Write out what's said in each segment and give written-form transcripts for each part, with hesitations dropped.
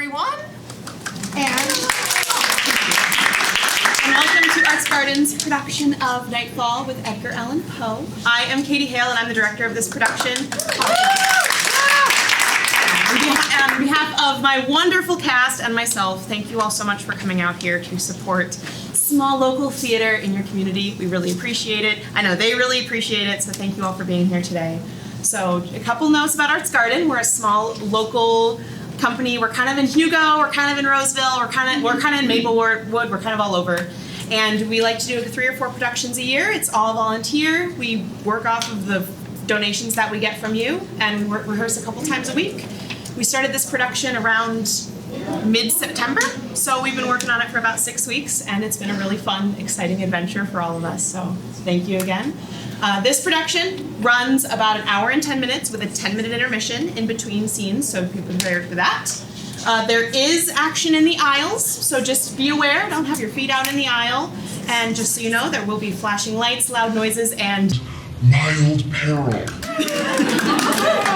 everyone. And welcome to Arts Garden's production of Nightfall with Edgar Allan Poe. I am Katie Hale, and I'm the director of this production. On behalf of my wonderful cast and myself, thank you all so much for coming out here to support small local theater in your community. We really appreciate it. I know they really appreciate it, so thank you all for being here today. So a couple notes about Arts Garden. We're a small local company. We're kind of in Hugo, we're kind of in Roseville, we're kind of in Maplewood, we're kind of all over. And we like to do 3 or 4 productions a year. It's all volunteer. We work off of the donations that we get from you, and we rehearse a couple times a week. We started this production around mid-September, so we've been working on it for about 6 weeks, and it's been a really fun, exciting adventure for all of us, so thank you again. This production runs about an hour and 10 minutes with a 10-minute intermission in between scenes, so be prepared for that. There is action in the aisles, so just be aware, don't have your feet out in the aisle, and just so you know, there will be flashing lights, loud noises, and mild peril.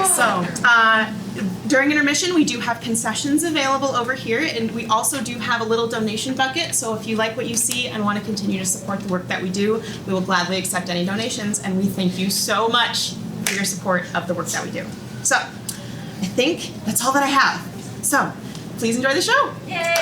So, during intermission, we do have concessions available over here, and we also do have a little donation bucket, so if you like what you see and want to continue to support the work that we do, we will gladly accept any donations, and we thank you so much for your support of the work that we do. So, I think that's all that I have. So, please enjoy the show. Yay!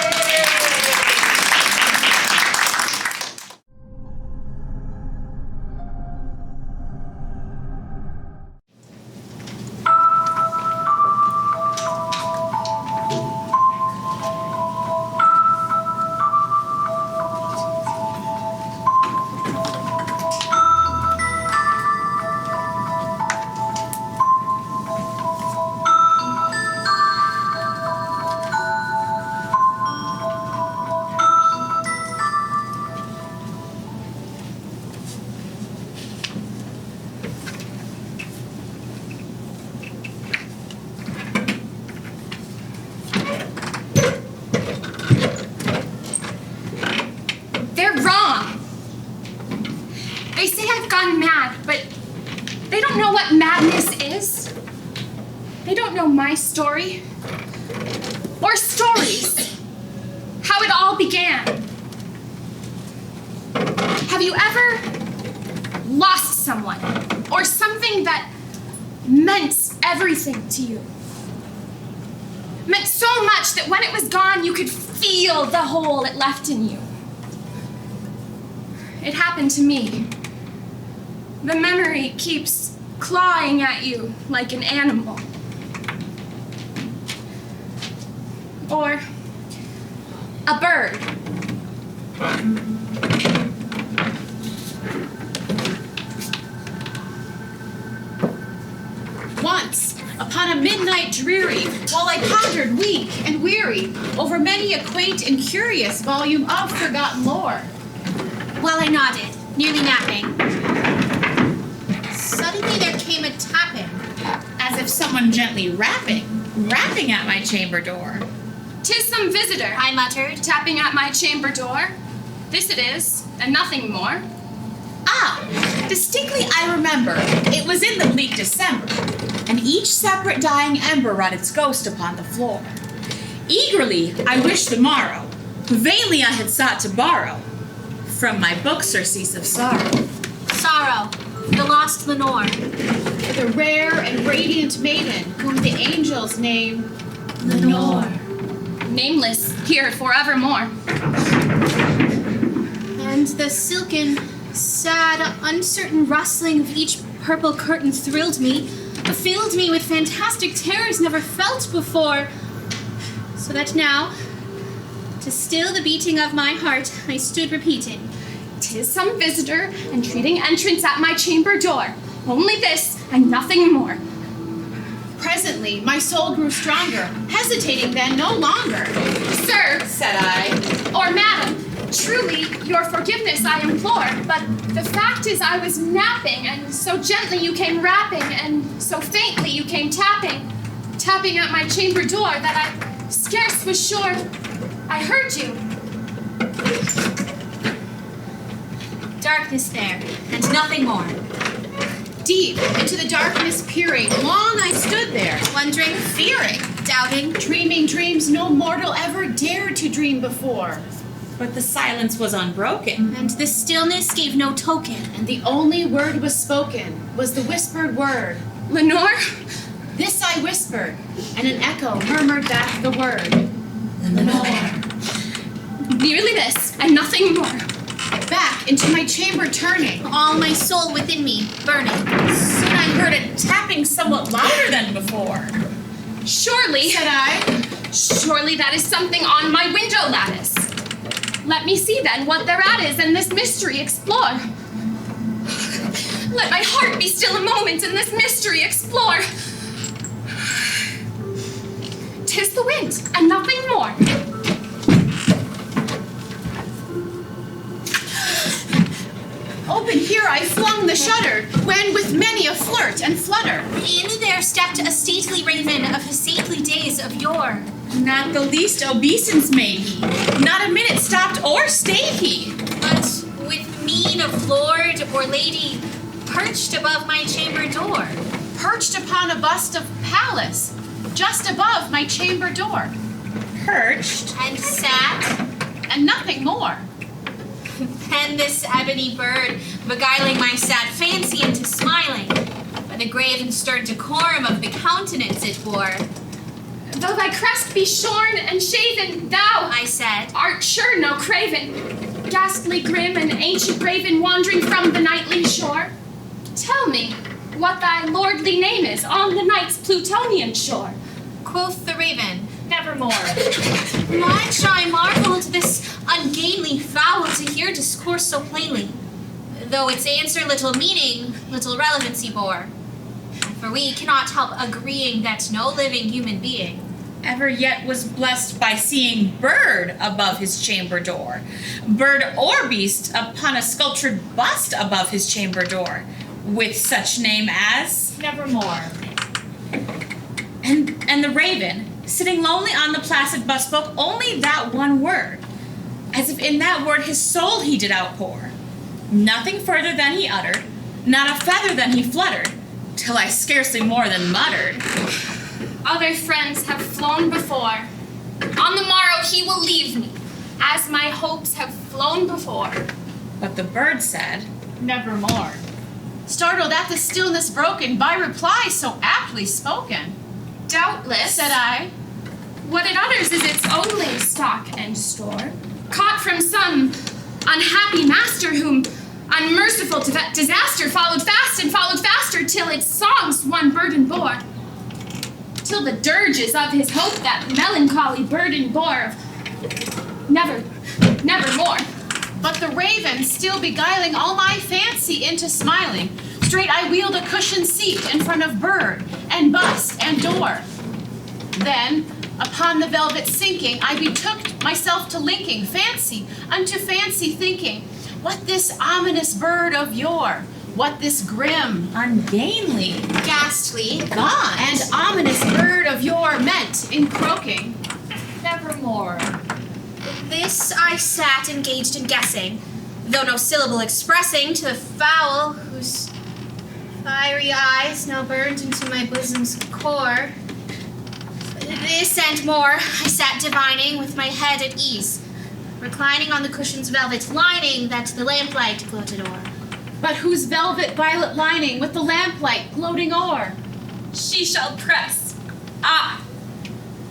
They say I've gone mad, but they don't know what madness is. They don't know my story, or stories, how it all began. Have you ever lost someone, or something that meant everything to you? Meant so much that when it was gone, you could feel the hole it left in you. It happened to me. The memory keeps clawing at you like an animal. Or a bird. Once, upon a midnight dreary, while I pondered weak and weary over many a quaint and curious volume of forgotten lore. While I nodded, nearly napping, suddenly there came a tapping, As if someone gently rapping at my chamber door. 'Tis some visitor, I muttered. tapping at my chamber door. This it is, and nothing more. Ah, distinctly I remember, it was in the bleak December, and each separate dying ember wrought its ghost upon the floor. Eagerly I wished the morrow, vainly I had sought to borrow from my book surcease of sorrow. Sorrow, the lost Lenore. The rare and radiant maiden whom the angels name Lenore. Nameless, here forevermore. And the silken, sad, uncertain rustling of each purple curtain thrilled me, filled me with fantastic terrors never felt before. So that now, to still the beating of my heart, I stood repeating, 'Tis some visitor entreating entrance at my chamber door. Only this and nothing more. Presently my soul grew stronger, hesitating then no longer. Sir, Said I, or madam, truly your forgiveness I implore, but the fact is I was napping, and so gently you came rapping, and so faintly you came tapping at my chamber door that I scarce was sure I heard you. darkness there, and nothing more. Deep into the darkness peering, long I stood there, Wondering, fearing, doubting. Dreaming dreams no mortal ever dared to dream before. But the silence was unbroken. And the stillness gave no token. And the only word was spoken, was the whispered word. Lenore? This I whispered, and an echo murmured back the word. Lenore. Merely this, and nothing more. Back into my chamber turning. All my soul within me burning. Soon I heard it tapping somewhat louder than before. Surely, Said I, surely that is something on my window lattice. Let me see then what thereat is, and this mystery explore. Let my heart be still a moment, and this mystery explore. 'Tis the wind, and nothing more. open here I flung the shutter, when with many a flirt and flutter. In there stepped a stately raven of his saintly days of yore. Not the least obeisance made he, not a minute stopped or stayed he. But with mien of lord or lady, perched above my chamber door. Perched upon a bust of Pallas, just above my chamber door. Perched, And sat, And nothing more. and this ebony bird, beguiling my sad fancy into smiling, by the grave and stern decorum of the countenance it bore. Though thy crest be shorn and shaven, thou, I said, art sure no craven, ghastly grim and ancient raven wandering from the nightly shore. Tell me what thy lordly name is on the night's Plutonian shore. quoth the raven, Nevermore. much I marveled this ungainly fowl to hear discourse so plainly, though its answer little meaning, little relevancy bore. For we cannot help agreeing that no living human being ever yet was blessed by seeing bird above his chamber door, bird or beast upon a sculptured bust above his chamber door, with such name as Nevermore. and the raven, sitting lonely on the placid bust, spoke only that one word, as if in that word his soul he did outpour. Nothing further than he uttered, not a feather than he fluttered, till I scarcely more than muttered. Other friends have flown before. On the morrow he will leave me, as my hopes have flown before. But the bird said, Nevermore. Startled at the stillness broken by reply so aptly spoken. Doubtless, Said I, what it utters is its only stock and store, caught from some unhappy master whom unmerciful disaster followed fast and followed faster till its songs one burden bore, till the dirges of his hope that melancholy burden bore of nevermore. but the raven still beguiling all my fancy into smiling. Straight I wheeled a cushioned seat in front of bird and bust and door. Then, upon the velvet sinking, I betook myself to linking fancy unto fancy thinking, what this ominous bird of yore, what this grim, ungainly, ghastly, gaunt, and ominous bird of yore meant in croaking. Nevermore. This I sat engaged in guessing, though no syllable expressing to the fowl whose fiery eyes now burned into my bosom's core. This and more I sat divining with my head at ease, reclining on the cushion's velvet lining that the lamplight gloated o'er. But whose velvet violet lining with the lamplight gloating o'er? She shall press.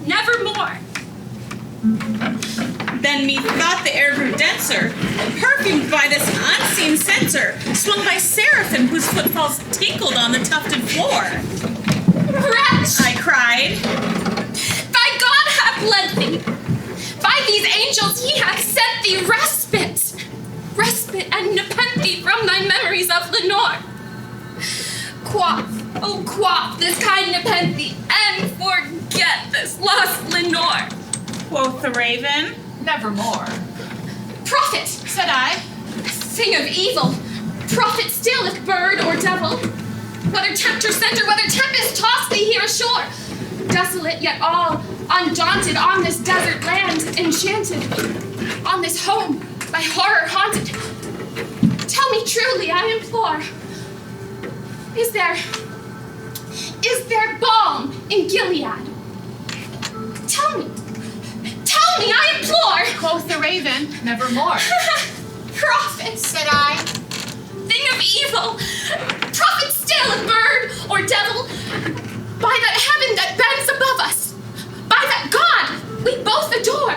Nevermore. Then methought the air grew denser, perfumed by this unseen censer, swung by seraphim whose footfalls tinkled on the tufted floor. Wretch! I cried, Thy God hath led thee. By these angels he hath sent thee respite and nepenthe from thy memories of Lenore. Quaff this kind nepenthe, and forget this lost Lenore. quoth the raven. Nevermore. Prophet, Said I, thing of evil, prophet still if bird or devil, whether tempter sent or whether tempest tossed thee here ashore, desolate yet all undaunted on this desert land enchanted, on this home by horror haunted. Tell me truly, I implore, is there balm in Gilead? Tell me. Tell me, I implore. Quoth the raven, nevermore. Prophet, said I. thing of evil, prophet still, bird or devil, by that heaven that bends above us, by that God we both adore,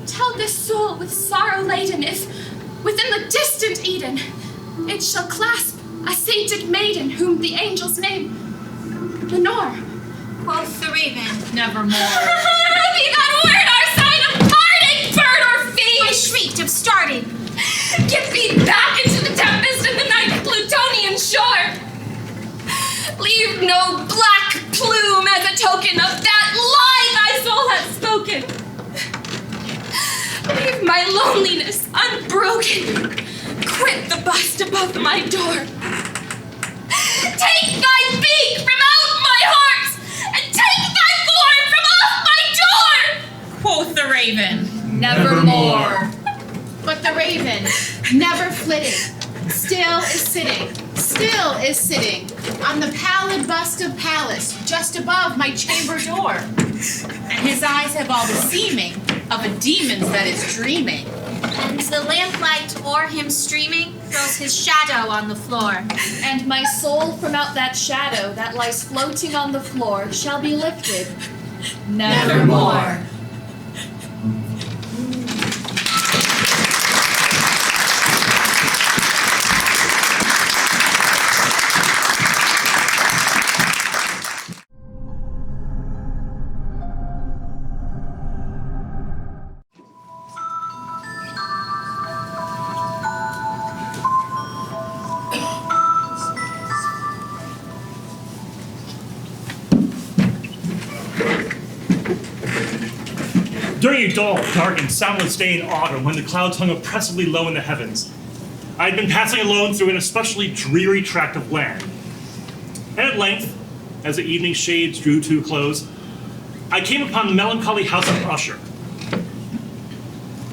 tell this soul with sorrow laden if, within the distant Eden, it shall clasp a sainted maiden whom the angels name Lenore. Quoth the raven. Nevermore. Be that word our sign of parting, bird or fiend! I shrieked of starting. Get me back into the tempest and the night Plutonian shore. Leave no black plume as a token of that lie thy soul hath spoken. Leave my loneliness unbroken. Quit the bust above my door. Take thy beak from out my heart, and take thy form from off my door! Quoth the raven. Nevermore. But the raven, never flitting, still is sitting on the pallid bust of Pallas, just above my chamber door. And his eyes have all the seeming of a demon's that is dreaming. And the lamplight o'er him streaming throws his shadow on the floor. And my soul from out that shadow that lies floating on the floor shall be lifted. Nevermore. During a dull, dark, and soundless day in autumn, when the clouds hung oppressively low in the heavens, I had been passing alone through an especially dreary tract of land. And at length, as the evening shades drew to a close, I came upon the melancholy house of Usher.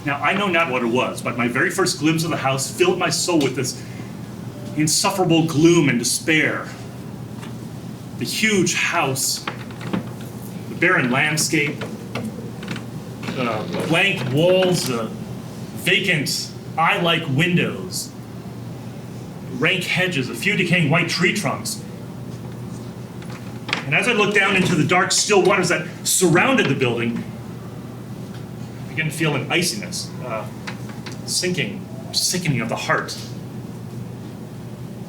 Now, I know not what it was, but my very first glimpse of the house filled my soul with this insufferable gloom and despair. The huge house, the barren landscape, blank walls, vacant eye-like windows, rank hedges, a few decaying white tree trunks. And as I looked down into the dark, still waters that surrounded the building, I began to feel an iciness, sickening of the heart.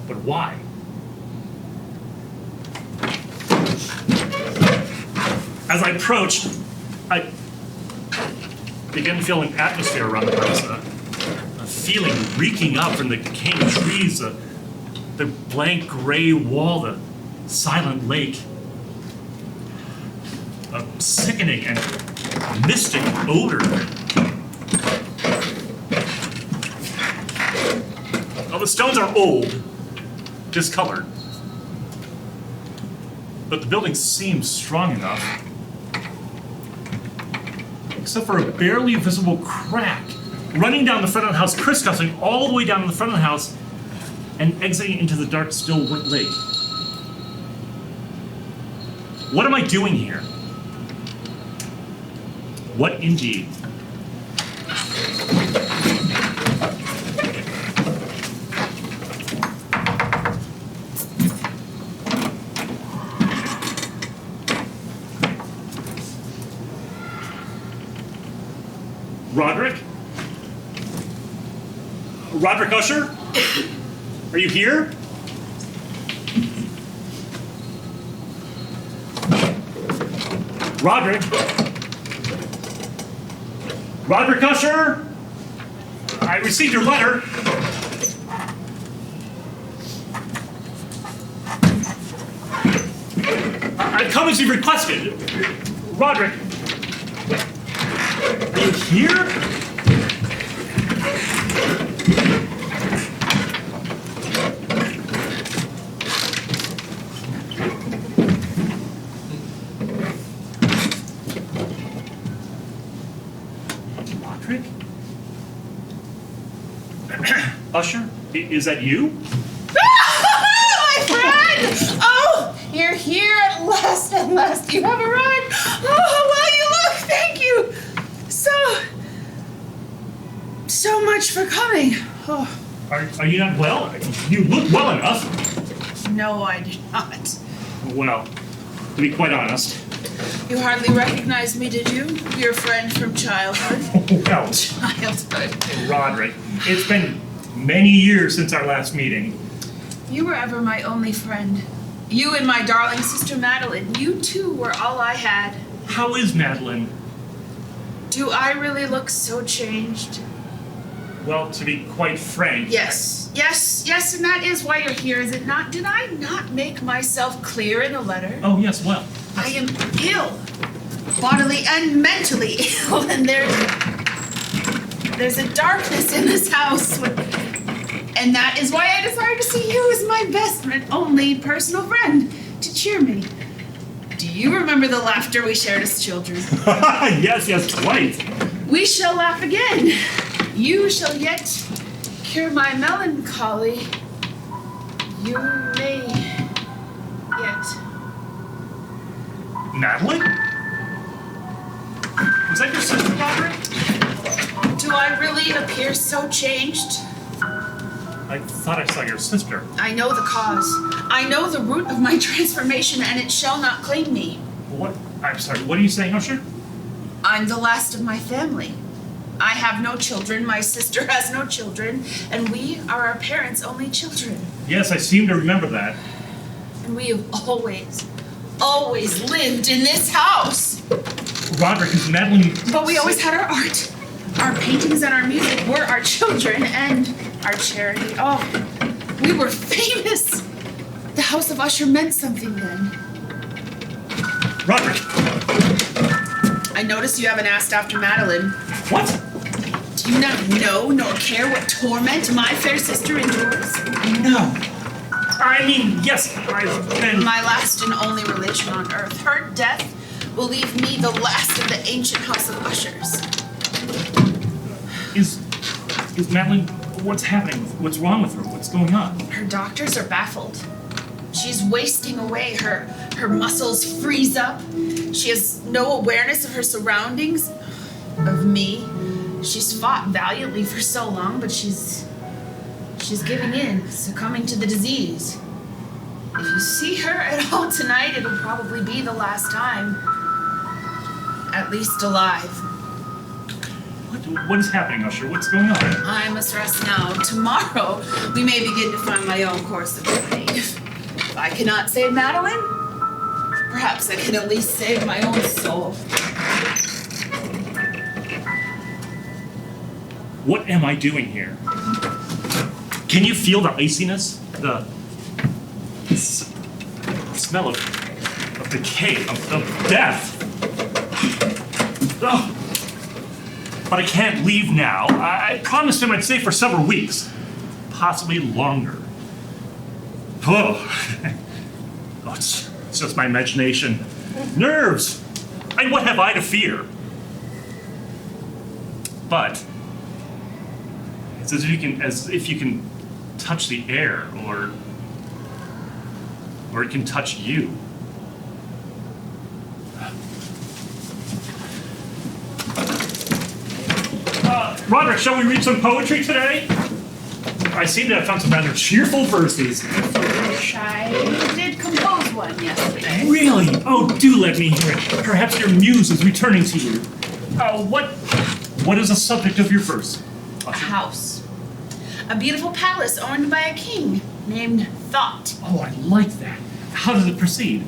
But why? As I approached, I began to feel an atmosphere around the house, a feeling reeking up from the decaying trees, the blank gray wall, the silent lake, a sickening and mystic odor. Well, the stones are old, discolored, but the building seems strong enough, except for a barely visible crack running down the front of the house, crisscrossing all the way down to the front of the house and exiting into the dark, still wet lake. What am I doing here? What indeed? Roderick? Roderick Usher? Are you here? Roderick? Roderick Usher? I received your letter. I've come as you requested. Roderick, are you here? Roderick? Usher, is that you? My friend! Oh, you're here at last you have arrived. Oh, how well you look! so much for coming. Oh, Are you not well? You look well enough. no, I do not. Well, to be quite honest, You hardly recognized me, did you? Your friend from childhood. well, Childhood. Roderick, it's been many years since our last meeting. You were ever my only friend. You and my darling sister Madeline. You two were all I had. How is Madeline? Do I really look so changed? Well, to be quite frank. Yes, and that is why you're here, is it not? Did I not make myself clear in the letter? Oh, yes, well. I am ill, bodily and mentally ill, and there's a darkness in this house, and that is why I desire to see you as my best and only personal friend to cheer me. Do you remember the laughter we shared as children? Yes, quite. We shall laugh again. You shall yet cure my melancholy. You may yet. Madeline? Was that your sister, Roderick? Do I really appear so changed? I thought I saw your sister. I know the cause. I know the root of my transformation, and it shall not claim me. What? I'm sorry, what are you saying, Usher? I'm the last of my family. I have no children, my sister has no children, and we are our parents' only children. Yes, I seem to remember that. And we have always lived in this house. Roderick, is Madeline... But we always had our art. Our paintings and our music were our children and our charity. Oh, we were famous. The House of Usher meant something then. Roderick! I notice you haven't asked after Madeline. What? Do you not know nor care what torment my fair sister endures? No. I mean, yes, I've been... My last and only relation on earth. Her death will leave me the last of the ancient House of Ushers. Is Madeline... What's happening? What's wrong with her? What's going on? Her doctors are baffled. She's wasting away. Her muscles freeze up. She has no awareness of her surroundings, of me. She's fought valiantly for so long, but she's giving in, succumbing to the disease. If you see her at all tonight, it'll probably be the last time. At least alive. What is happening, Usher? What's going on? I must rest now. Tomorrow, we may begin to find my own course of living. If I cannot save Madeline, perhaps I can at least save my own soul. What am I doing here? Can you feel the iciness? The smell of decay, of death? Oh. But I can't leave now. I promised him I'd stay for several weeks. Possibly longer. Oh, it's just my imagination. Nerves! And what have I to fear? But it's as if you can touch the air, or it can touch you. Roderick, shall we read some poetry today? I seem to have found some rather cheerful verses. I did compose one yesterday. Really? Oh, do let me hear it. Perhaps your muse is returning to you. What is the subject of your verse? A house. A beautiful palace owned by a king named Thought. Oh, I like that. How does it proceed?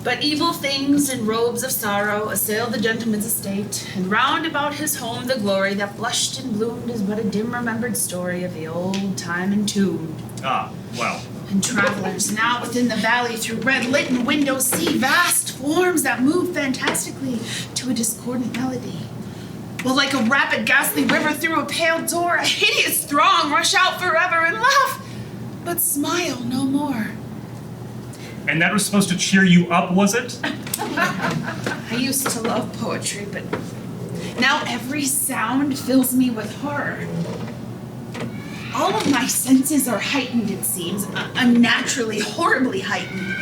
But evil things in robes of sorrow assailed the gentleman's estate, and round about his home the glory that blushed and bloomed is but a dim remembered story of the old time entombed. Ah, well. And travelers now within the valley through red-lit windows see vast forms that move fantastically to a discordant melody. Well, like a rapid ghastly river through a pale door, a hideous throng rush out forever and laugh, but smile no more. And that was supposed to cheer you up, was it? I used to love poetry, but now every sound fills me with horror. All of my senses are heightened, it seems, unnaturally, horribly heightened.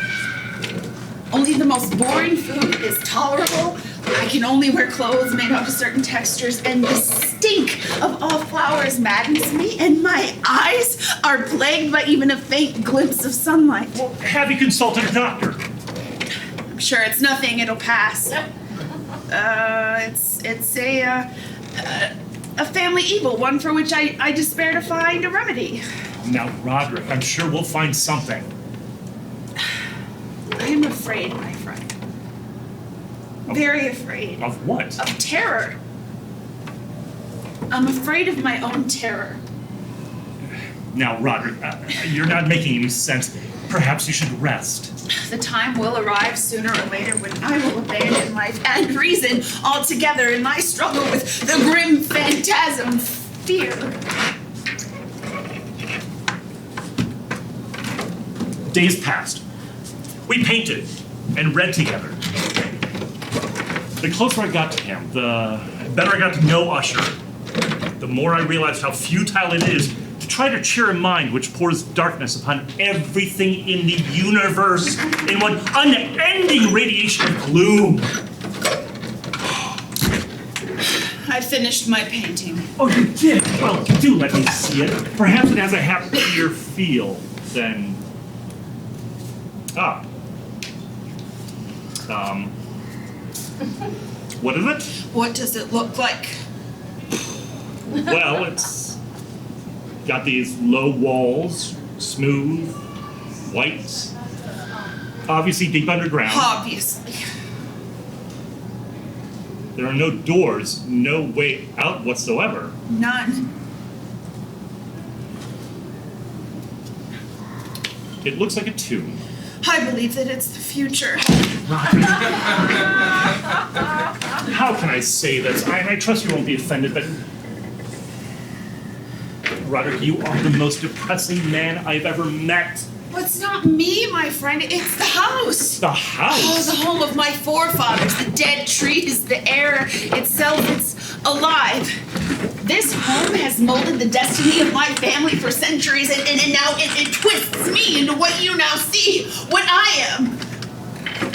Only the most boring food is tolerable, I can only wear clothes made out of certain textures, and the stink of all flowers maddens me, and my eyes are plagued by even a faint glimpse of sunlight. Well, have you consulted a doctor? I'm sure it's nothing, it'll pass. It's a family evil, one for which I despair to find a remedy. Now, Roderick, I'm sure we'll find something. I am afraid, my friend. Very afraid. Of what? Of terror. I'm afraid of my own terror. Now, Roderick, you're not making any sense. Perhaps you should rest. The time will arrive sooner or later when I will abandon life and reason altogether in my struggle with the grim phantasm fear. Days passed. We painted and read together. The closer I got to him, the better I got to know Usher. The more I realized how futile it is to try to cheer a mind which pours darkness upon everything in the universe in one unending radiation of gloom. I finished my painting. Oh, you did? Well, do let me see it. Perhaps it has a happier feel than... What is it? What does it look like? Well, it's got these low walls, smooth, white, obviously deep underground. Obviously. There are no doors, no way out whatsoever. None. It looks like a tomb. I believe that it's the future. How can I say this? I trust you won't be offended, but... Roderick, you are the most depressing man I've ever met. Well, it's not me, my friend. It's the house. The Oh, house? the home of my forefathers, the dead trees, the air itself, it's alive. This home has molded the destiny of my family for centuries, and now it twists me into what you now see, what I am.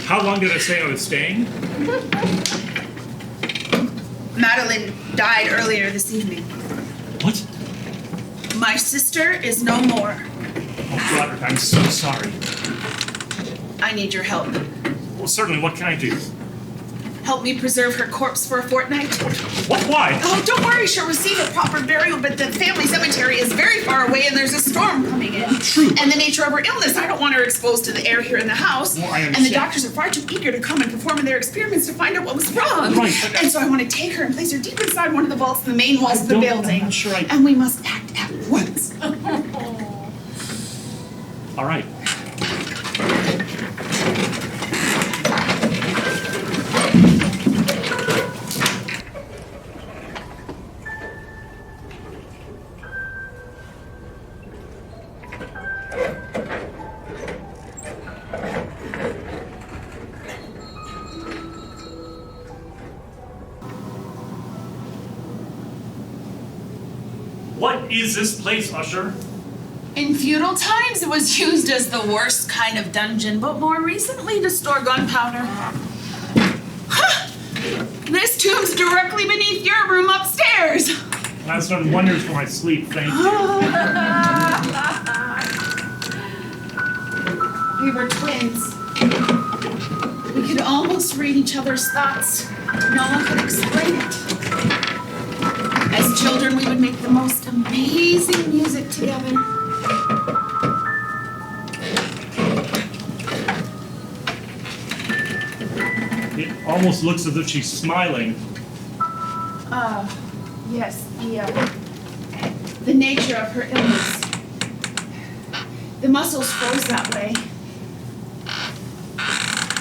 How long did I say I was staying? Madeline died earlier this evening. What? My sister is no more. Oh, Roderick, I'm so sorry. I need your help. Well, certainly, what can I do? Help me preserve her corpse for a fortnight. What? Why? Oh, don't worry, she'll receive a proper burial, but the family cemetery is very far away and there's a storm coming in. True. And the nature of her illness, I don't want her exposed to the air here in the house. Well, I and the understand. doctors are far too eager to come and perform their experiments to find out what was wrong. Right, but- And so I want to take her and place her deep inside one of the vaults in the main walls of the I'm building. not sure And we must act at once. All right. What is this place, Usher? In feudal times, it was used as the worst kind of dungeon, but more recently to store gunpowder. Huh! This tomb's directly beneath your room upstairs. That's done wonders for my sleep, thank you. We were twins. We could almost read each other's thoughts. No one could explain it. As children, we would make the most amazing music together. It almost looks as if she's smiling. Yes, the nature of her illness. The muscles froze that way.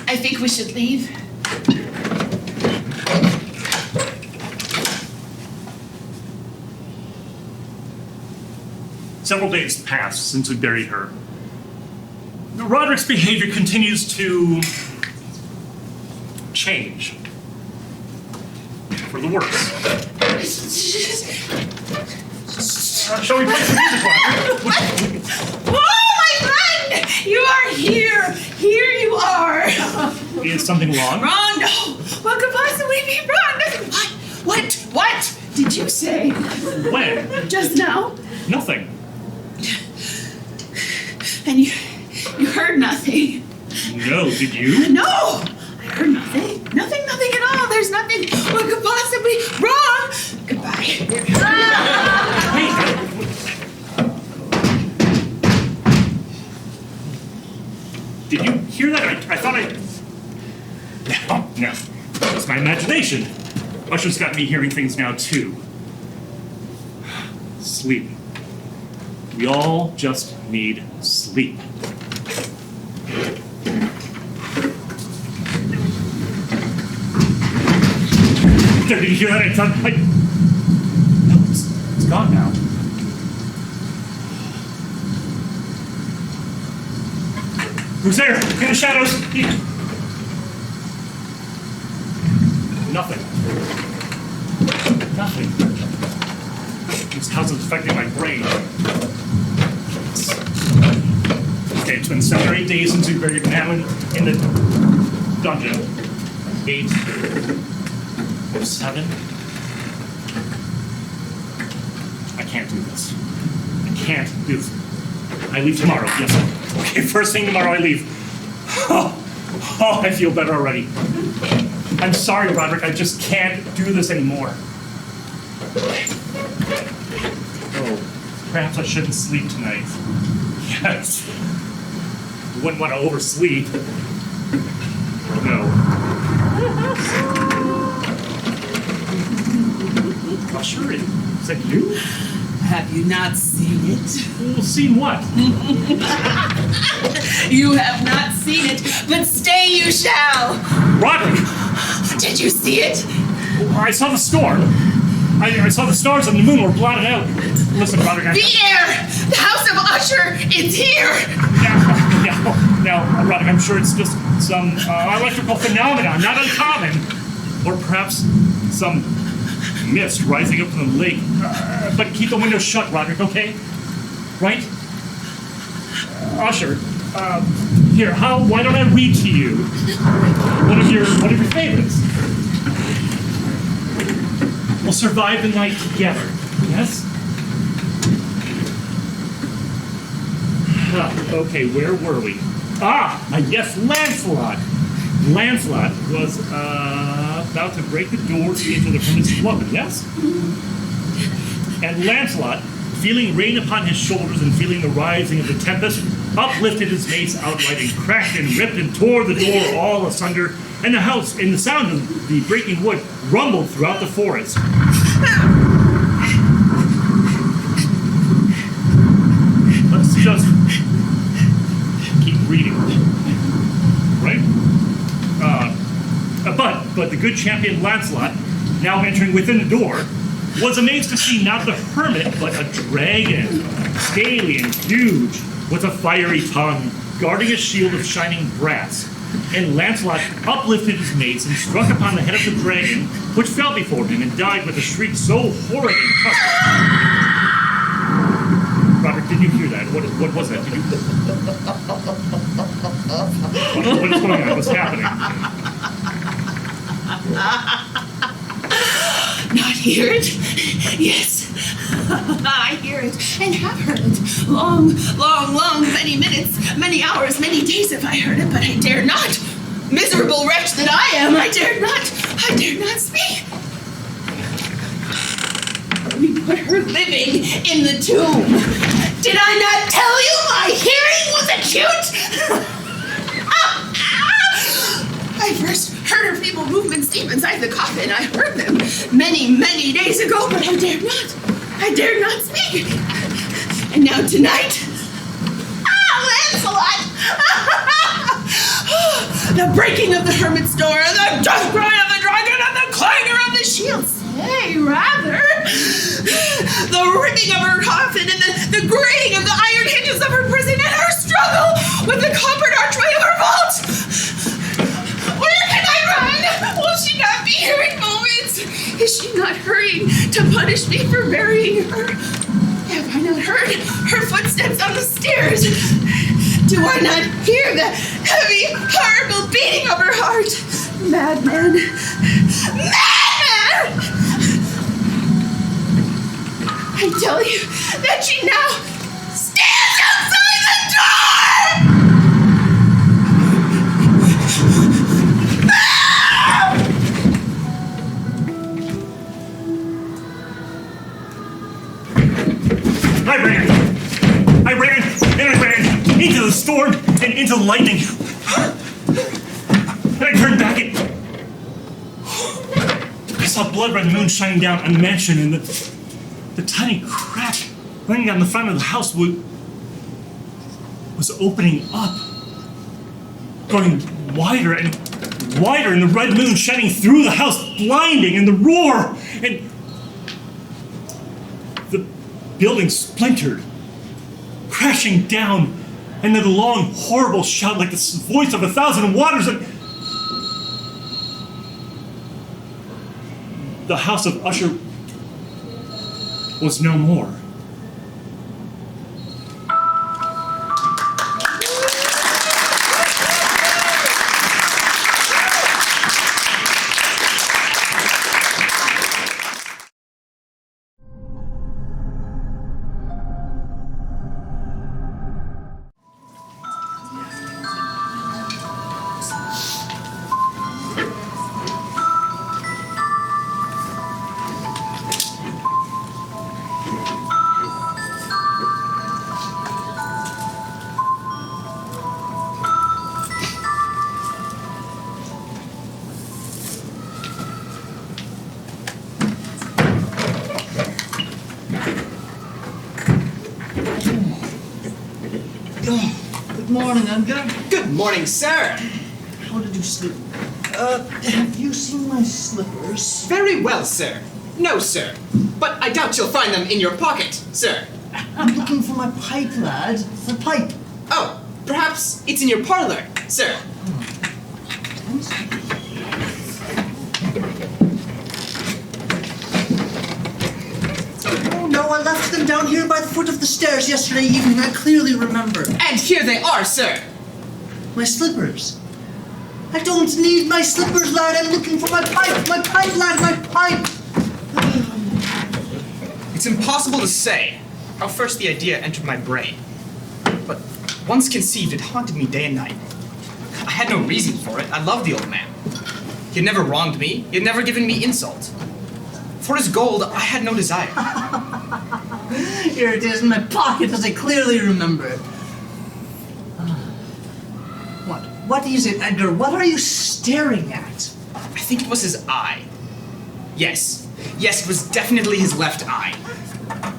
I think we should leave. Several days passed since we buried her. Roderick's behavior continues to change. For the worse. Shall we play some music, Roderick? Oh, my friend! You are here! Here you are! Is something wrong? Rondo! What could possibly be wrong? What did you say? When? Just now? Nothing. And you heard nothing? No, did you? No! I heard nothing. Nothing at all. There's nothing. What could possibly wrong? Goodbye. Hey! Did you hear that? I thought No. It's my imagination. Usher's got me hearing things now, too. Sleep. We all just need sleep. Did you hear that? No, it's gone now. Who's there? In the shadows? Nothing. This house is affecting my brain. Okay, it's been 7 or 8 days since we buried now in the dungeon. 8 or 7. I can't do this. I leave tomorrow, yes. Okay, first thing tomorrow I leave. Oh, I feel better already. I'm sorry, Roderick, I just can't do this anymore. Oh, perhaps I shouldn't sleep tonight. Yes. You wouldn't want to oversleep. No. Usher, is that you? Have you not seen it? Well, seen what? You have not seen it, but stay you shall. Roderick! Did you see it? I saw the storm. I saw the stars and the moon were blotted out. Listen, Roderick, The air! The house of Usher is here! Now, Roderick, I'm sure it's just some electrical phenomenon, not uncommon. Or perhaps some mist rising up from the lake. But keep the windows shut, Roderick, okay? Right? Usher, here, why don't I read to you one of your favorites? We'll survive the night together, yes? Okay, where were we? Yes, Lancelot. Lancelot was about to break the doors into the hermit's dwelling, yes? And Lancelot, feeling rain upon his shoulders and feeling the rising of the tempest, uplifted his mace outright and cracked and ripped and tore the door all asunder, and the house, and the sound of the breaking wood, rumbled throughout the forest. Let's just keep reading, right? But the good champion Lancelot, now entering within the door, was amazed to see not the hermit, but a dragon, scaly and huge, with a fiery tongue, guarding a shield of shining brass. And Lancelot uplifted his mace and struck upon the head of the dragon, which fell before him and died with a shriek so horrid and touching. Robert, did you hear that? What was that? Did you? What is going on? What's happening? Not hear it? Yes. I hear it and have heard it. Long, many minutes, many hours, many days have I heard it, but I dare not. Miserable wretch that I am, I dare not speak. We put her living in the tomb. Did I not tell you my hearing was acute? I first heard her feeble movements deep inside the coffin. I heard them many days ago, but I dared not speak. And now tonight, Lancelot! The breaking of the hermit's door, the death cry of the dragon, and the clangor of the shield. Say, rather, the ripping of her coffin, and the grating of the iron hinges of her prison, and her struggle with the coppered archway of her vault. Where can I run? Will she not be here in moments? Is she not hurrying to punish me for burying her? Have I not heard her footsteps on the stairs? Do I not hear the heavy, horrible beating of her heart? Madman! Madman! I tell you that she now stands outside the door! I ran into the storm and into the lightning. And I turned back and I saw blood-red moon shining down a mansion, and the tiny crack running down the front of the house was opening up, growing wider and wider, and the red moon shining through the house, blinding, and the roar, and the building splintered, crashing down, and then the long, horrible shout like the voice of 1,000 waters. And the house of Usher was no more. Good morning, Edgar. Good morning, sir. How did you sleep? Have you seen my slippers? Very well, sir. No, sir. But I doubt you'll find them in your pocket, sir. I'm looking for my pipe, lad. My pipe. Oh, perhaps it's in your parlor, sir. Oh, no, I left them down here by the foot of the stairs yesterday evening. I clearly remember. And here they are, sir. My slippers. I don't need my slippers, lad. I'm looking for my pipe. My pipe, lad. My pipe. It's impossible to say how first the idea entered my brain. But once conceived, it haunted me day and night. I had no reason for it. I loved the old man. He had never wronged me. He had never given me insult. For his gold, I had no desire. Here it is in my pocket, as I clearly remember. What is it, Edgar? What are you staring at? I think it was his eye. Yes, it was definitely his left eye.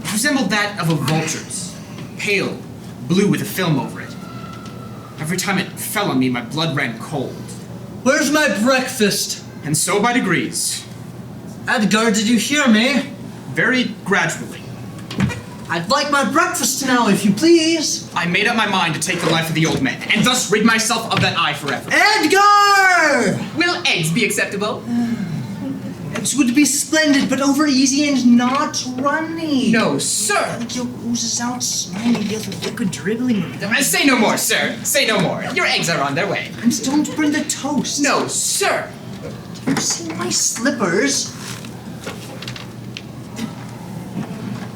It resembled that of a vulture's, pale, blue with a film over it. Every time it fell on me, my blood ran cold. Where's my breakfast? And so by degrees, Edgar, did you hear me? very gradually, I'd like my breakfast now, if you please. I made up my mind to take the life of the old man, and thus rid myself of that eye forever. Edgar! Will eggs be acceptable? It would be splendid, but over easy and not runny. No, sir. Like your oozes out slimy, little liquid dribbling. Say no more, sir. Say no more. Your eggs are on their way. And don't burn the toast. No, sir. Have you seen my slippers?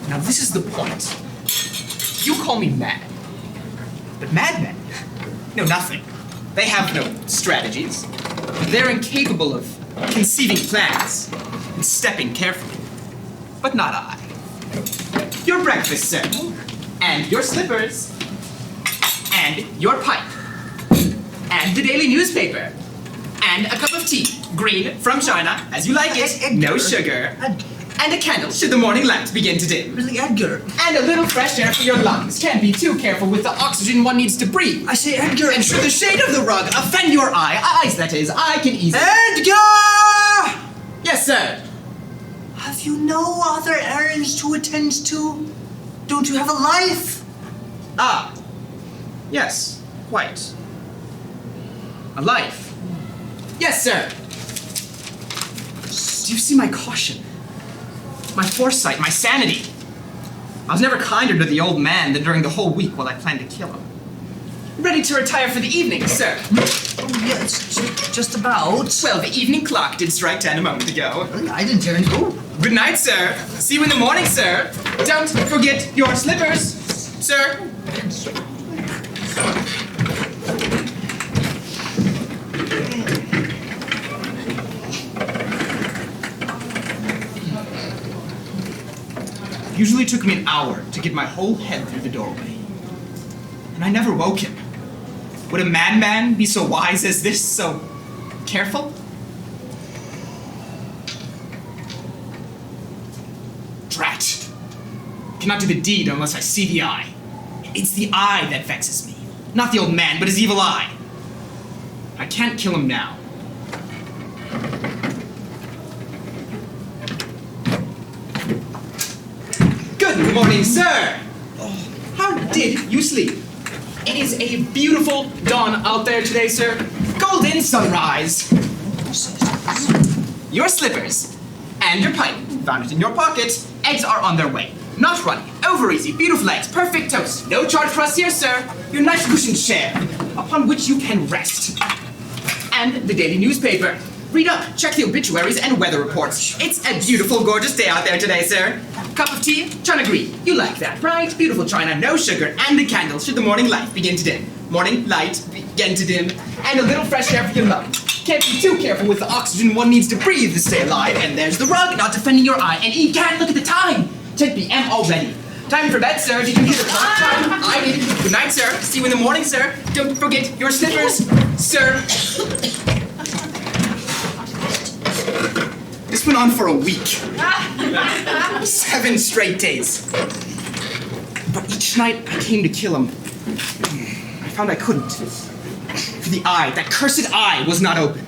Now this is the point. You call me mad. But madmen know nothing. They have no strategies. They're incapable of conceiving plans and stepping carefully. But not I. Your breakfast, sir. And your slippers. And your pipe. And the daily newspaper. And a cup of tea. Green from China, as you like it. No sugar. And a candle should the morning light begin to dim. Really, Edgar? And a little fresh air for your lungs. Can't be too careful with the oxygen one needs to breathe. I say, Edgar. And should the shade of the rug offend your eyes, that is, I can easily. Edgar! Yes, sir. Have you no other errands to attend to? Don't you have a life? Ah. Yes, quite. A life. Yes, sir. Do you see my caution? My foresight, my sanity. I was never kinder to the old man than during the whole week while I planned to kill him. Ready to retire for the evening, sir. yes, just about. Well, the evening clock did strike 10 a moment ago. I didn't turn. Oh, Good night, sir. See you in the morning, sir. Don't forget your slippers, sir. It usually took me an hour to get my whole head through the doorway. And I never woke him. Would a madman be so wise as this, so careful? Drat. Cannot do the deed unless I see the eye. It's the eye that vexes me. Not the old man, but his evil eye. I can't kill him now. Good morning, sir. How did you sleep? It is a beautiful dawn out there today, sir. Golden sunrise. Your slippers and your pipe. Found it in your pocket. Eggs are on their way. Not runny, over easy, beautiful eggs, perfect toast. No charge for us here, sir. Your nice cushioned chair, upon which you can rest. And the daily newspaper. Read up, check the obituaries and weather reports. It's a beautiful, gorgeous day out there today, sir. Cup of tea, China green. You like that, right? Beautiful china, no sugar, and a candle should the morning light begin to dim. Morning light begin to dim, and a little fresh air for your lungs. Can't be too careful with the oxygen one needs to breathe to stay alive. And there's the rug, not defending your eye. And you can't look at the time. 10 p.m. already. Time for bed, sir. Did you hear the clock chime? I did. Good night, sir. See you in the morning, sir. Don't forget your slippers, sir. This went on for a week. 7 straight days. But each night I came to kill him. I found I couldn't. For the eye, that cursed eye, was not open.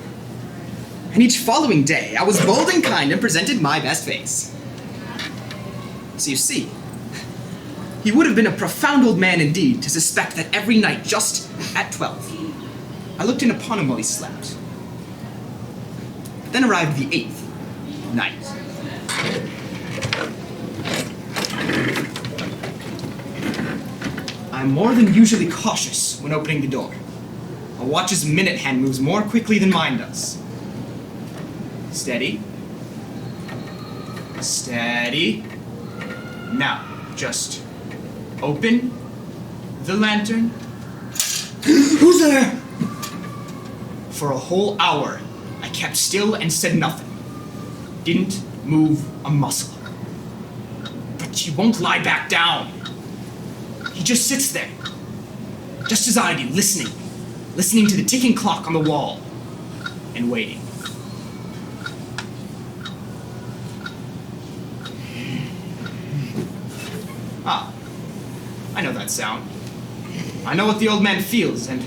And each following day, I was bold and kind and presented my best face. So you see, he would have been a profound old man indeed to suspect that every night, just at 12, I looked in upon him while he slept. Then arrived the 8th night. I'm more than usually cautious when opening the door. A watch's minute hand moves more quickly than mine does. Steady. Steady. Now, just open the lantern. who's there? For a whole hour, I kept still and said nothing. Didn't move a muscle. But she won't lie back down. He just sits there, just as I do, listening to the ticking clock on the wall, and waiting. Ah, I know that sound. I know what the old man feels, and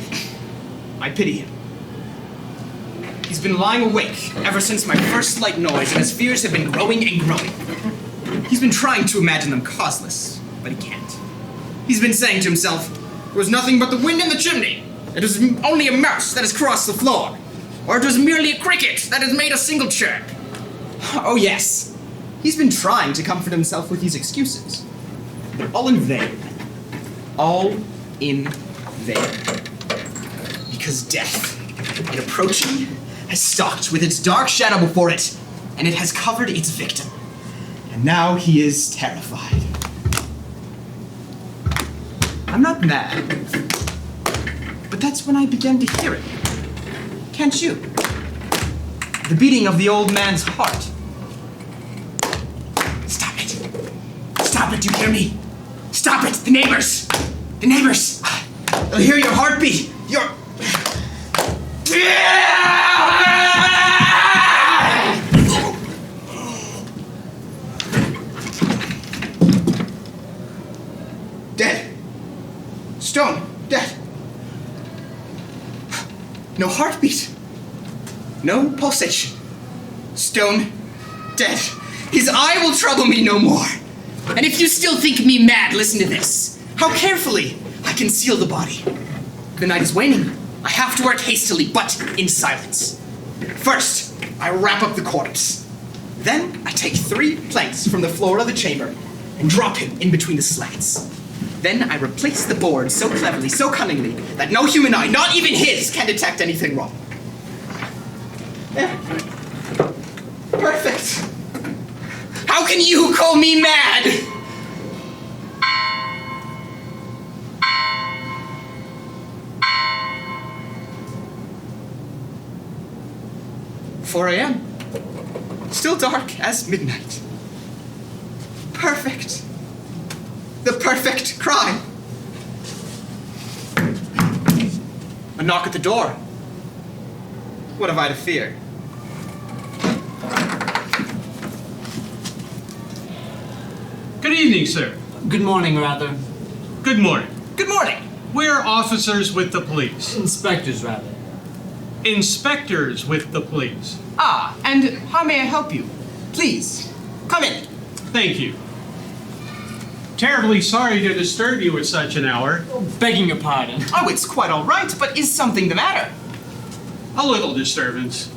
I pity him. He's been lying awake ever since my first slight noise, and his fears have been growing and growing. He's been trying to imagine them causeless, but he can't. He's been saying to himself, it was nothing but the wind in the chimney. It was only a mouse that has crossed the floor. Or it was merely a cricket that has made a single chirp. Oh yes, he's been trying to comfort himself with these excuses. But all in vain. All in vain. Because death, in approaching, has stalked with its dark shadow before it, and it has covered its victim. And now he is terrified. I'm not mad, but that's when I began to hear it. Can't you? The beating of the old man's heart. Stop it. Stop it, you hear me? Stop it, the neighbors. The neighbors. They'll hear your heartbeat. Your... Dead. Stone. Dead. No heartbeat. No pulsation. Stone. Dead. His eye will trouble me no more. And if you still think me mad, listen to this. How carefully I conceal the body. The night is waning. I have to work hastily, but in silence. First, I wrap up the corpse. Then I take 3 planks from the floor of the chamber and drop him in between the slats. Then I replace the board so cleverly, so cunningly, that no human eye, not even his, can detect anything wrong. There. Perfect. How can you call me mad? 4 a.m. Still dark as midnight. Perfect. The perfect crime. A knock at the door. What have I to fear? Good evening, sir. Good morning, rather. Good morning. Good morning. We're officers with the police. Inspectors, rather. Inspectors with the police. Ah, and how may I help you? Please, come in. Thank you. Terribly sorry to disturb you at such an hour. Begging your pardon. Oh, it's quite all right, but is something the matter? A little disturbance.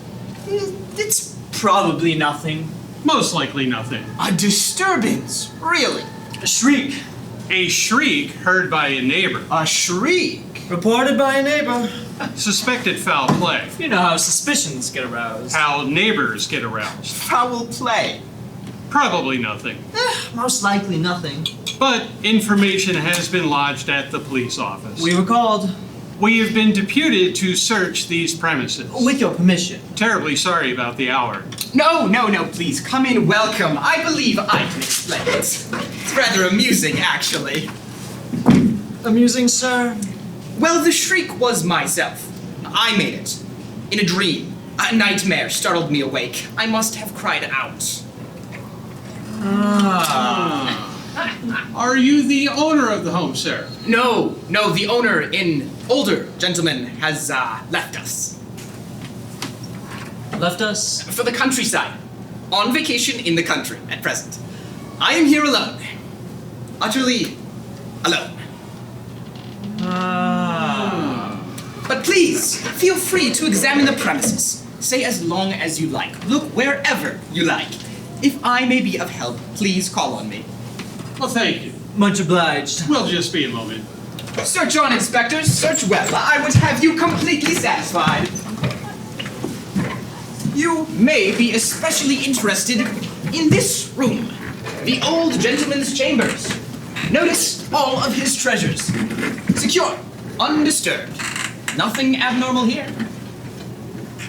It's Probably nothing. Most likely nothing. a disturbance, really. A shriek. A shriek heard by a neighbor. A shriek. Reported by a neighbor. Suspected foul play. You know how suspicions get aroused. How neighbors get aroused. Foul play. Probably nothing. Most likely nothing. But information has been lodged at the police office. We were called. We have been deputed to search these premises. With your permission. Terribly sorry about the hour. No, please, come in, welcome. I believe I can explain it. It's rather amusing, actually. Amusing, sir? Well, the shriek was myself. I made it. In a dream. A nightmare startled me awake. I must have cried out. Are you the owner of the home, sir? No, the owner, an older gentleman, has left us. Left us? For the countryside. On vacation in the country at present. I am here alone. Utterly alone. But please, feel free to examine the premises. Stay as long as you like. Look wherever you like. If I may be of help, please call on me. Well, thank you. Much obliged. We'll just be a moment. Search on, inspectors. Search well. I would have you completely satisfied. You may be especially interested in this room. The old gentleman's chambers. Notice all of his treasures. Secure. Undisturbed. Nothing abnormal here.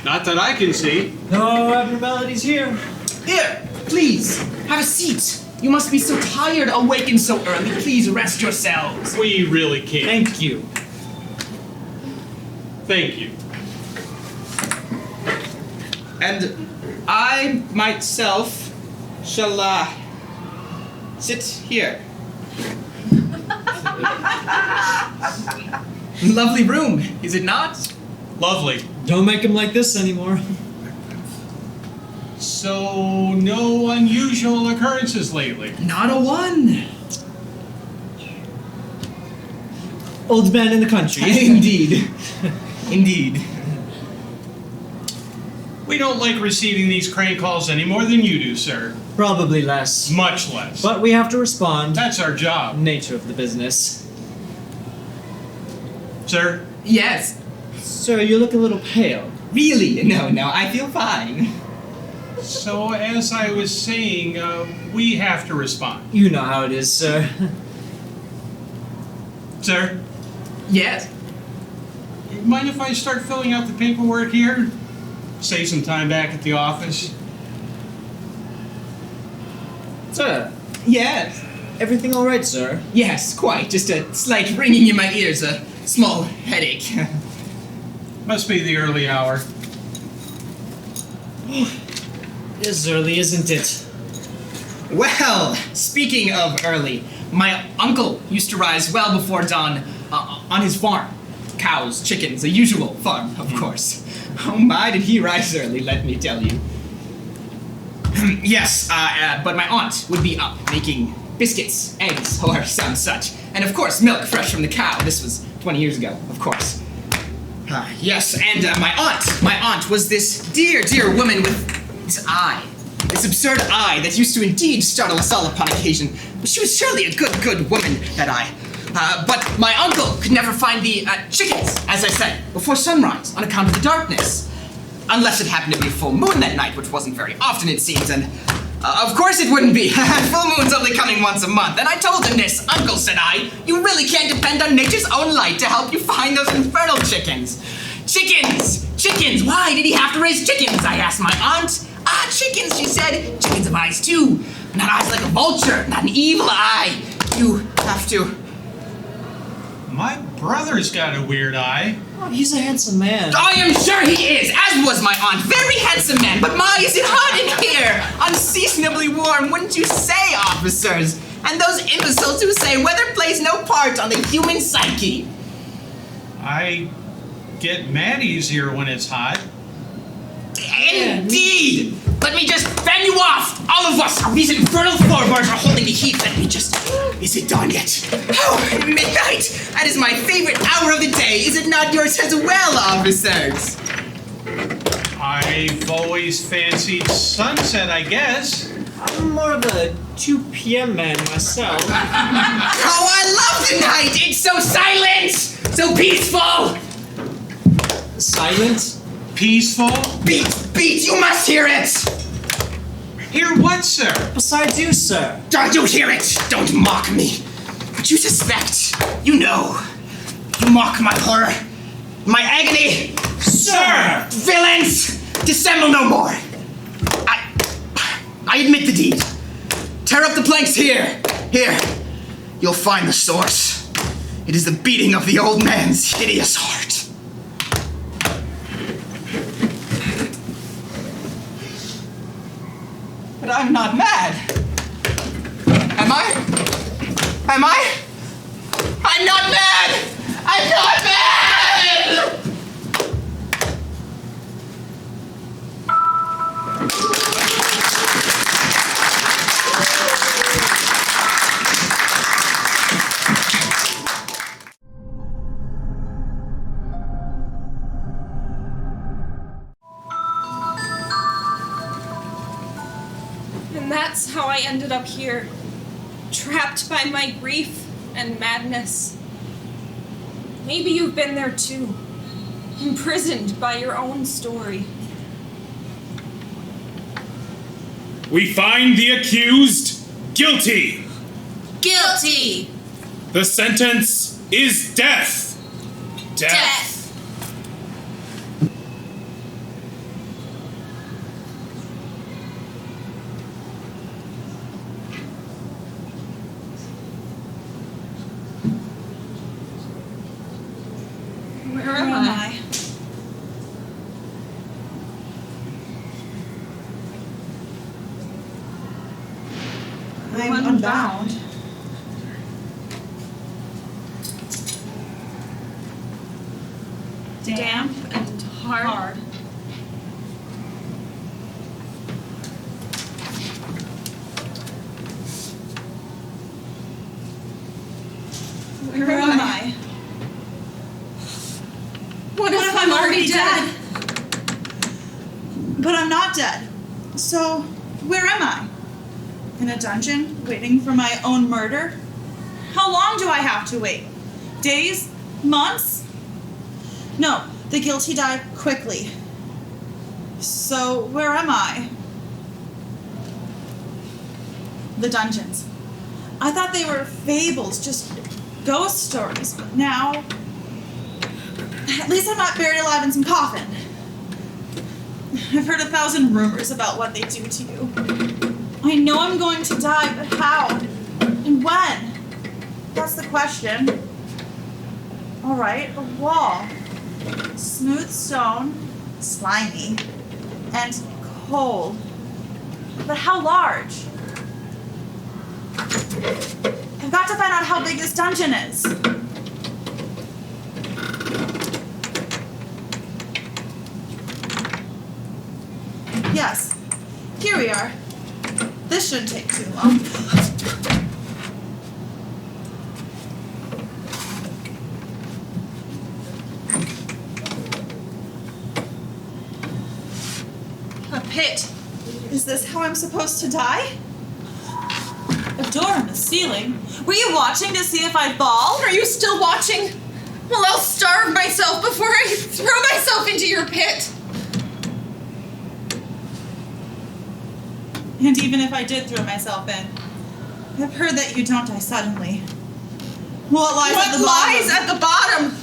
Not that I can see. No abnormalities here. Here, please, have a seat. You must be so tired awakened so early. Please rest yourselves. We really can't. Thank you. Thank you. And I myself shall sit here. Lovely room, is it not? Lovely. Don't make him like this anymore. So, no unusual occurrences lately? Not a one. Old man in the country. Indeed. Indeed. We don't like receiving these crank calls any more than you do, sir. Probably less. Much less. But we have to respond. That's our job. Nature of the business. Sir? Yes. Sir, you look a little pale. Really? No, I feel fine. So, as I was saying, we have to respond. You know how it is, sir. Sir? Yes. Mind if I start filling out the paperwork here? Save some time back at the office? Sir, Yes. everything all right, sir? Yes, quite. Just a slight ringing in my ears, a small headache. Must be the early hour. It is early, isn't it? Well, speaking of early, my uncle used to rise well before dawn on his farm. Cows, chickens, a usual farm, of course. Oh my, did he rise early, let me tell you. Yes, but my aunt would be up making biscuits, eggs, or some such. And of course, milk fresh from the cow. This was 20 years ago, of course. Yes, and my aunt was this dear woman with this eye. This absurd eye that used to indeed startle us all upon occasion. But she was surely a good woman, that eye. But my uncle could never find the chickens, as I said, before sunrise on account of the darkness. Unless it happened to be a full moon that night, which wasn't very often, it seems, and of course it wouldn't be. Full moon's only coming once a month, and I told him this. Uncle, said I, you really can't depend on nature's own light to help you find those infernal chickens. Chickens! Chickens! Why did he have to raise chickens? I asked my aunt. Ah, chickens, she said. Chickens have eyes too. Not eyes like a vulture, not an evil eye. You have to... My brother's got a weird eye. Oh, he's a handsome man. I am sure he is, as was my aunt. Very handsome man, but my, is it hot in here? Unseasonably warm, wouldn't you say, officers? And those imbeciles who say weather plays no part on the human psyche. I get mad easier when it's hot. Indeed! Let me just fan you off! All of us! These infernal floorboards are holding the heat. Let me just... Is it dawn yet? Oh, midnight! That is my favorite hour of the day. Is it not yours as well, officers? I've always fancied sunset, I guess. I'm more of a 2 p.m. man myself. Oh, I love the night! It's so silent! So peaceful! Silent? Peaceful? Beat! You must hear it! Hear what, sir? Besides you, sir. Don't you hear it? Don't mock me. What you suspect, you know. You mock my horror, my agony. Sir! Villains! Dissemble no more. I admit the deed. Tear up the planks here. Here. You'll find the source. It is the beating of the old man's hideous heart. But I'm not mad. Am I? Am I? I'm not mad! I'm not mad! And that's how I ended up here, trapped by my grief and madness. Maybe you've been there too, imprisoned by your own story. We find the accused guilty. Guilty! The sentence is death. Death! Where am I? I'm unbound. Damp and hard. Where am I? What if I'm already dead? But I'm not dead. So, where am I? In a dungeon, waiting for my own murder? How long do I have to wait? Days? Months? No, the guilty die quickly. So, where am I? The dungeons. I thought they were fables, just ghost stories, but now... At least I'm not buried alive in some coffin. I've heard 1,000 rumors about what they do to you. I know I'm going to die, but how? And when? That's the question. All right, a wall. Smooth stone, slimy, and cold. But how large? I've got to find out how big this dungeon is. Yes, here we are. This shouldn't take too long. A pit. Is this how I'm supposed to die? A door in the ceiling. Were you watching to see if I'd fall? Are you still watching? Well, I'll starve myself before I throw myself into your pit. And even if I did throw myself in, I've heard that you don't die suddenly. What lies at the bottom? What lies at the bottom?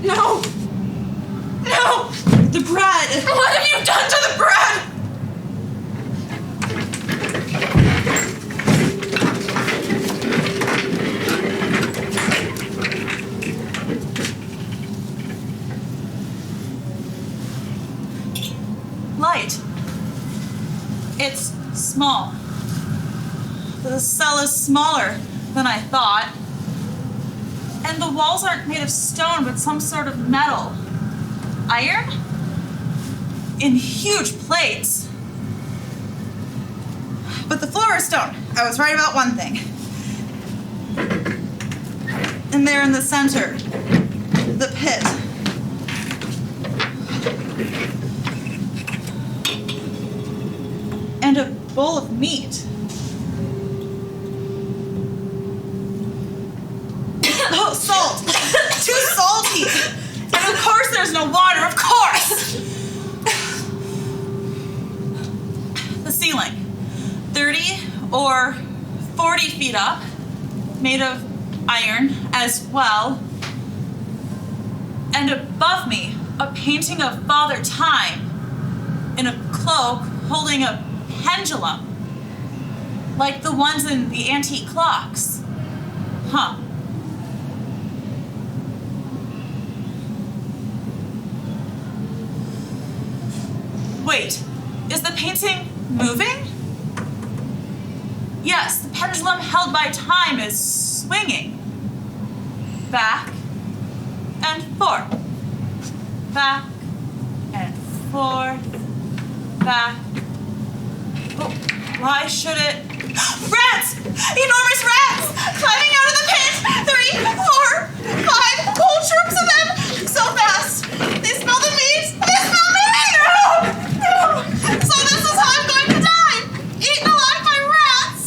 No! No! The bread! What have you done to the bread? Light. It's small. The cell is smaller than I thought. And the walls aren't made of stone, but some sort of metal. Iron? In huge plates. But the floor is stone. I was right about one thing. And there in the center, the pit. And a bowl of meat. Oh, salt! Too salty! And of course there's no water, of course! The ceiling. 30 or 40 feet up, made of iron as well. And above me, a painting of Father Time in a cloak holding a pendulum, like the ones in the antique clocks. Huh. Wait, is the painting moving? Yes, the pendulum held by time is swinging. Back and forth. Back and forth. Back. Oh, why should it? Rats! Enormous rats! Climbing out of the pit! 3, 4, 5, whole troops of them! So fast! They smell the meat! They smell me! No! No! So this is how I'm going to die! Eaten alive by rats!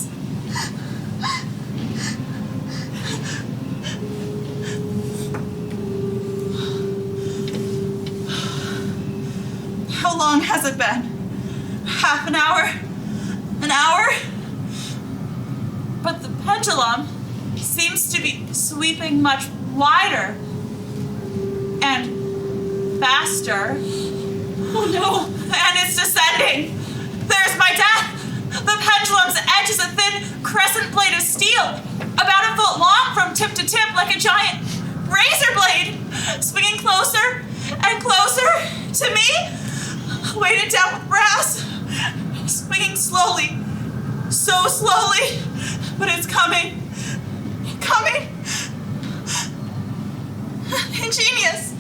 How long has it been? Half an hour? An hour? But the pendulum seems to be sweeping much wider and faster. Oh no! And it's descending! There's my death! The pendulum's edge is a thin crescent blade of steel, about a foot long from tip to tip, like a giant razor blade, swinging closer and closer to me, weighted down with brass, swinging slowly, so slowly, but it's coming. Coming. Ingenious.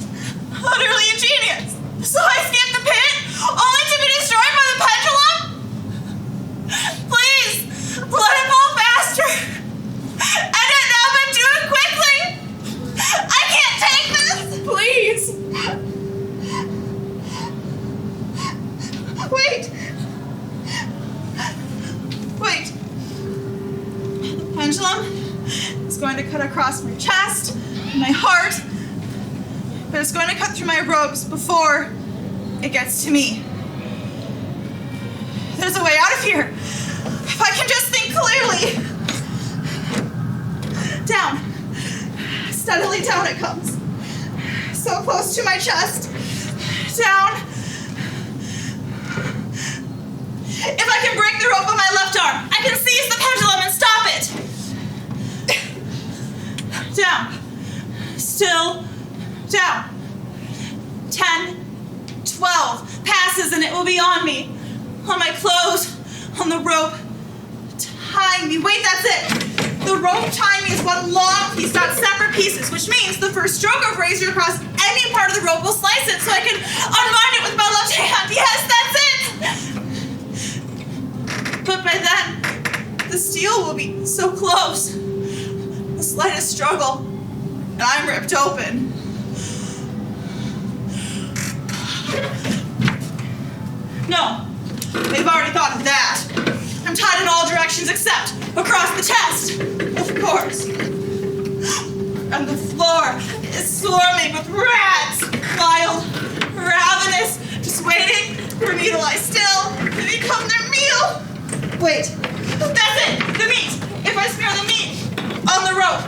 Utterly ingenious. So I escaped the pit, only to be destroyed by the pendulum? Please, let it fall faster. And it now, but do it quickly. I can't take this. Please. Wait. Wait. The pendulum is going to cut across my chest, my heart, but it's going to cut through my robes before it gets to me. There's a way out of here. If I can just think clearly. Down. Steadily down it comes. So close to my chest. Down. If I can break the rope on my left arm, I can seize the pendulum and stop it. Down. Still. Down. 10, 12 passes and it will be on me. On my clothes, on the rope, tying me. Wait, that's it. The rope tying me is one long piece, not separate pieces, which means the first stroke of razor across any part of the rope will slice it so I can unwind it with my left hand. Yes, that's it. steel will be so close. The slightest struggle, and I'm ripped open. No, they've already thought of that. I'm tied in all directions except across the chest, of course. And the floor is swarming with rats, wild, ravenous, just waiting for me to lie still to become their meal. Wait, that's it, the meat. If I smear the meat on the rope,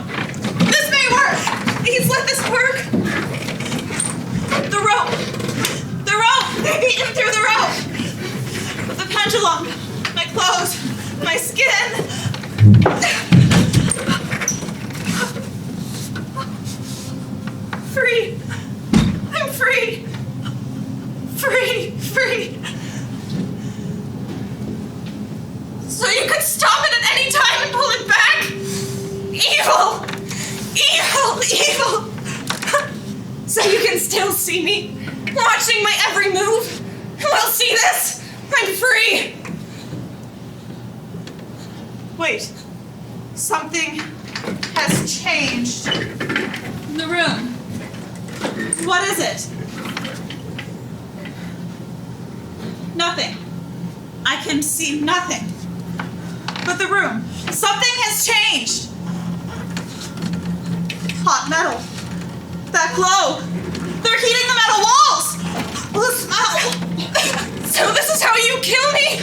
this may work. Please let this work. The rope, they beat him through the rope. The pendulum, my clothes, my skin. Free. I'm free. Free. So you could stop it at any time and pull it back? Evil. So you can still see me, watching my every move. Well, see this? I'm free. Wait. Something has changed in the room. What is it? Nothing. I can see nothing. But the room. Something has changed. Hot metal. That glow. They're heating the metal walls. The smell. So this is how you kill me?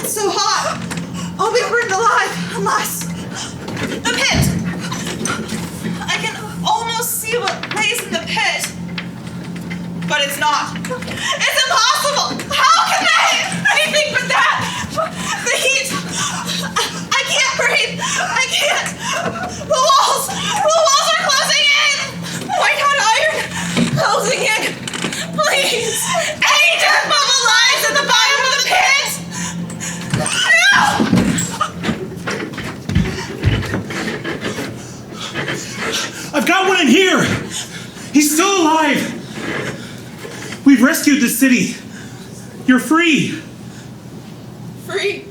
It's so hot. I'll be burned alive unless... The pit. I can almost see what lays in the pit. But it's not. It's impossible. How can they? Anything but that. The heat. I can't breathe. I can't. The walls are closing in. White hot iron closing in. Please. Any death bubble lies at the bottom of the pit. No. I've got one in here! He's still alive! We've rescued the city. You're free. Free.